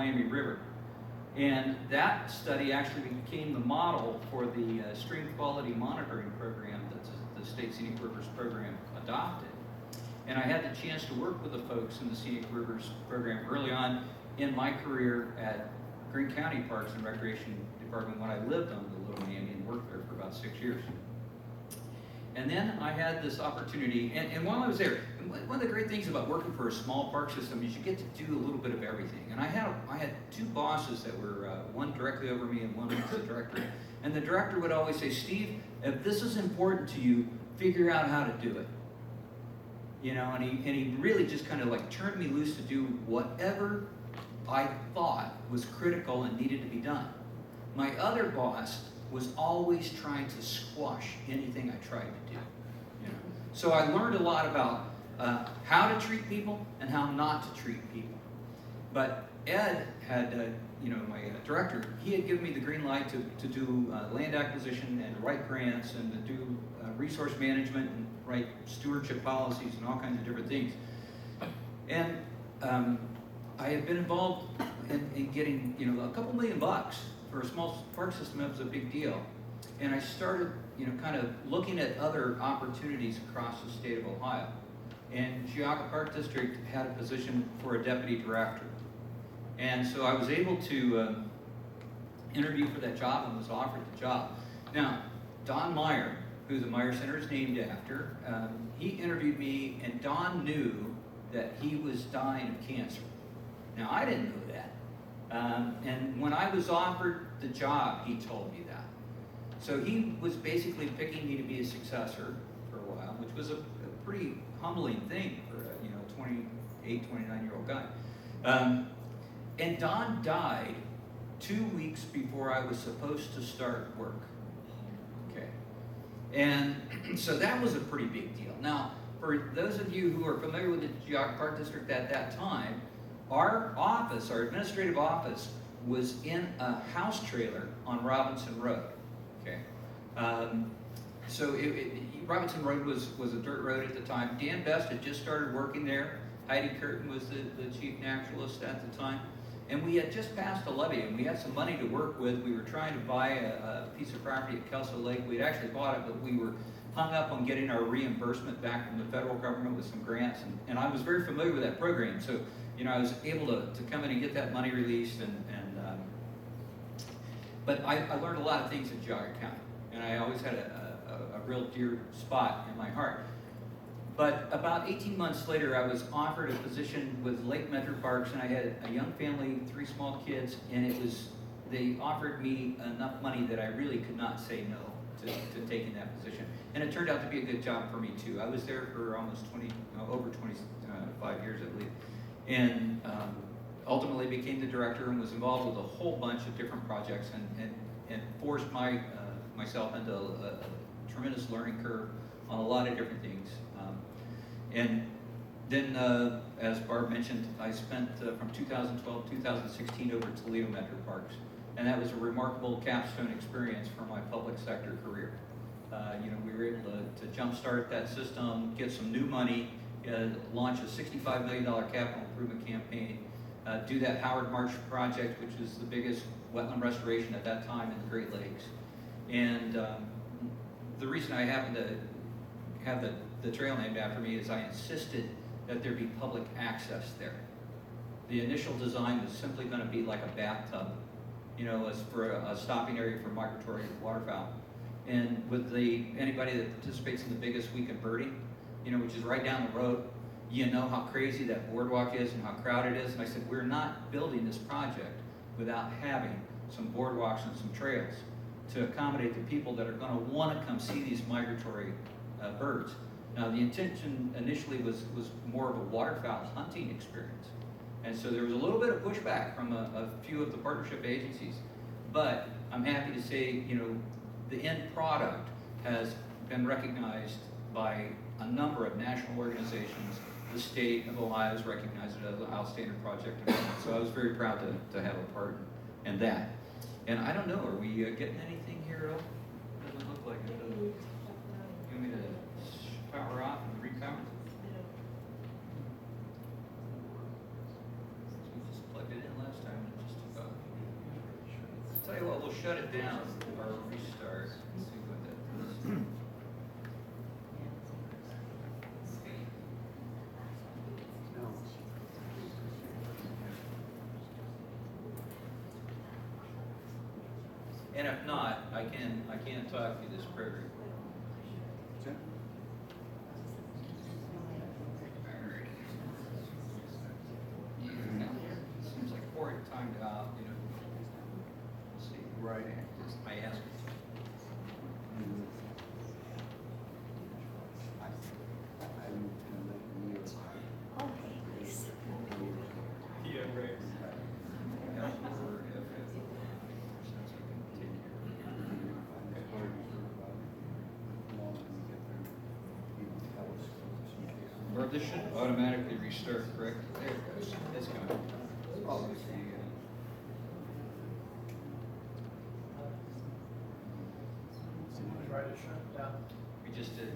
Miami River. And that study actually became the model for the stream quality monitoring program that the State Scenic Rivers program adopted. And I had the chance to work with the folks in the Scenic Rivers program early on in my career at Greene County Parks and Recreation Department when I lived on the Little Miami and worked there for about 6 years. And then I had this opportunity, and while I was there, one of the great things about working for a small park system is you get to do a little bit of everything. And I had two bosses that were, one directly over me and one was the director. And the director would always say, Steve, if this is important to you, figure out how to do it. You know, and he really just kind of like turned me loose to do whatever I thought was critical and needed to be done. My other boss was always trying to squash anything I tried to do. You know? So I learned a lot about how to treat people and how not to treat people. But Ed had, my director, he had given me the green light to do land acquisition and write grants and to do resource management and write stewardship policies and all kinds of different things. And I had been involved in getting, a couple $1 million for a small park system. That was a big deal. And I started, kind of looking at other opportunities across the state of Ohio. And Geauga Park District had a position for a deputy director. And so I was able to interview for that job and was offered the job. Now, Don Meyer, who the Meyer Center is named after, he interviewed me, and Don knew that he was dying of cancer. Now, I didn't know that. And when I was offered the job, he told me that. So he was basically picking me to be a successor for a while, which was a pretty humbling thing for a 28, 29-year-old guy. And Don died 2 weeks before I was supposed to start work. Okay. And so that was a pretty big deal. Now, for those of you who are familiar with the Geauga Park District at that time, our office, our administrative office, was in a house trailer on Robinson Road. Okay. So Robinson Road was a dirt road at the time. Dan Best had just started working there. Heidi Curtin was the chief naturalist at the time. And we had just passed a levee, and we had some money to work with. We were trying to buy a piece of property at Kelso Lake. We had actually bought it, but we were hung up on getting our reimbursement back from the federal government with some grants. And I was very familiar with that program. So, I was able to come in and get that money released. But I learned a lot of things in Geauga County. And I always had a real dear spot in my heart. But about 18 months later, I was offered a position with Lake Metroparks, and I had a young family, 3 small kids, and they offered me enough money that I really could not say no to taking that position. And it turned out to be a good job for me too. I was there for almost over 25 years, I believe, and ultimately became the director and was involved with a whole bunch of different projects and forced myself into a tremendous learning curve on a lot of different things. And then, as Barb mentioned, I spent from 2012 to 2016 over at Toledo Metroparks, and that was a remarkable capstone experience for my public sector career. We were able to jumpstart that system, get some new money, launch a $65 million capital improvement campaign, do that Howard Marsh project, which was the biggest wetland restoration at that time in the Great Lakes. And the reason I happened to have the trail named after me is I insisted that there be public access there. The initial design was simply going to be like a bathtub, as for a stopping area for migratory waterfowl. And with anybody that participates in the biggest week of birding, which is right down the road, how crazy that boardwalk is and how crowded it is. And I said, we're not building this project without having some boardwalks and some trails to accommodate the people that are going to want to come see these migratory birds. Now, the intention initially was more of a waterfowl hunting experience. And so there was a little bit of pushback from a few of the partnership agencies. But I'm happy to say, the end product has been recognized by a number of national organizations. The state of Ohio has recognized it as an outstanding project. So I was very proud to have a part in that. And I don't know, are we getting anything here at all? Doesn't look like it, does it? You want me to power off and repower? We just plugged it in last time. Tell you what, we'll shut it down or restart. Let's see what that does. And if not, I can talk through this program. Okay. Alright. Yeah, seems like poor timed out, you know. Let's see. Right. I asked it. Yeah, right. Or this should automatically restart, correct? There it goes. It's going. Oh, Someone try to shut it down. we just did.